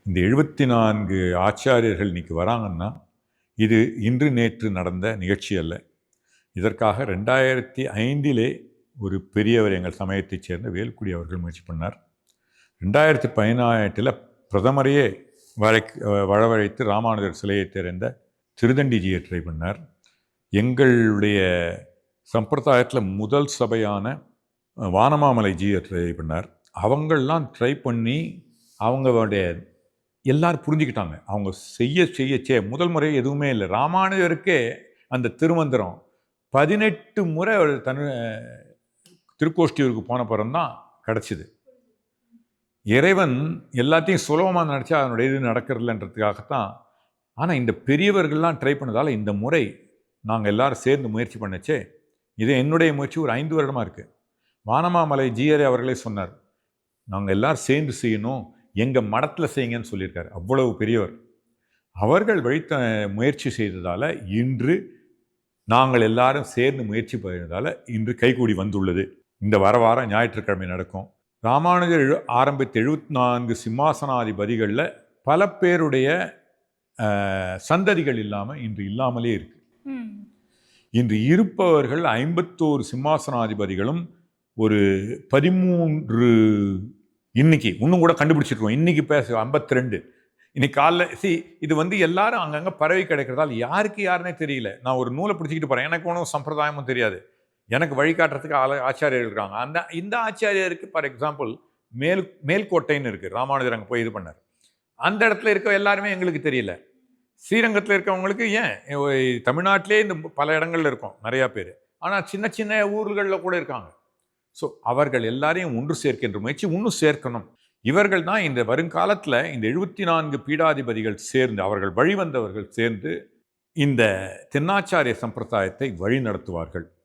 இந்த 74 ஆச்சாரியர்கள் இன்னைக்கு வராங்கன்னா இது இன்று நேற்று நடந்த நிகழ்ச்சி அல்ல. இதற்காக 2005 ஒரு பெரியவர் எங்கள் சமயத்தைச் சேர்ந்த வேலுக்குடி அவர்கள் முயற்சி பண்ணார். 2018 பிரதமரையே வரவழைத்து ராமானுஜர் சிலையை திறந்த திருதண்டிஜியை ட்ரை பண்ணார். எங்களுடைய சம்பிரதாயத்தில் முதல் சபையான வானமாமலைஜியை ட்ரை பண்ணார். அவங்கள்லாம் ட்ரை பண்ணி அவங்களுடைய எல்லாரும் புரிஞ்சுக்கிட்டாங்க. அவங்க செய்ய முதல் முறை எதுவுமே இல்லை. ராமானுஜருக்கே அந்த திருமந்திரம் 18 முறை திருக்கோஷ்டியூருக்கு போன பிறந்தான் கிடச்சிது. இறைவன் எல்லாத்தையும் சுலபமாக நினச்சா அதனுடைய இது நடக்கிறதுலன்றதுக்காகத்தான். ஆனால் இந்த பெரியவர்கள்லாம் ட்ரை பண்ணதால் இந்த முறை நாங்கள் எல்லாரும் சேர்ந்து முயற்சி பண்ணச்சே, இது என்னுடைய முயற்சி ஒரு 5 வருடமாக இருக்குது. வானமாமலை ஜீயரே அவர்களே சொன்னார், நாங்கள் எல்லாரும் சேர்ந்து செய்யணும், எங்கள் மடத்தில் செய்யுங்கன்னு சொல்லியிருக்காரு. அவ்வளவு பெரியவர். அவர்கள் முயற்சி செய்ததால் இன்று நாங்கள் எல்லாரும் சேர்ந்து முயற்சி செய்ததால் இன்று கைகூடி வந்துள்ளது. இந்த வார ஞாயிற்றுக்கிழமை நடக்கும். ராமானுஜர் ஆரம்பித்த 74 சிம்மாசனாதிபதிகளில் பல பேருடைய சந்ததிகள் இல்லாமலே இருக்கு. இன்று இருப்பவர்கள் 51 சிம்மாசனாதிபதிகளும் ஒரு 13 இன்னைக்கு இன்னும் கூட கண்டுபிடிச்சிருக்கோம். இன்னைக்கு 52 இன்னைக்கு காலைல இது எல்லாரும் அங்கங்கே பரவி கிடைக்கிறதால யாருக்கு யாருன்னே தெரியல. நான் ஒரு நூலை பிடிச்சிக்கிட்டு போகிறேன், எனக்கு ஒன்றும் சம்பிரதாயமும் தெரியாது, எனக்கு வழிகாட்டுறதுக்கு ஆச்சாரியர்கள் இருக்காங்க. இந்த ஆச்சாரியருக்கு ஃபார் எக்ஸாம்பிள் மேல்கோட்டைன்னு இருக்குது, ராமானுஜர் அங்கே போய் இது பண்ணார். அந்த இடத்துல இருக்க எல்லாருமே எங்களுக்கு தெரியல. ஸ்ரீரங்கத்தில் இருக்கவங்களுக்கு ஏன் தமிழ்நாட்டிலே இந்த பல இடங்கள்ல இருக்கும் நிறையா பேர், ஆனால் சின்ன சின்ன ஊர்களில் கூட இருக்காங்க. ஸோ அவர்கள் எல்லாரையும் ஒன்று சேர்க்கின்ற முயற்சி இன்னும் சேர்க்கணும். இவர்கள் தான் இந்த வருங்காலத்தில் இந்த 74 பீடாதிபதிகள் சேர்ந்து, அவர்கள் வழிவந்தவர்கள் சேர்ந்து இந்த தென்னாச்சாரிய சம்பிரதாயத்தை வழி நடத்துவார்கள்.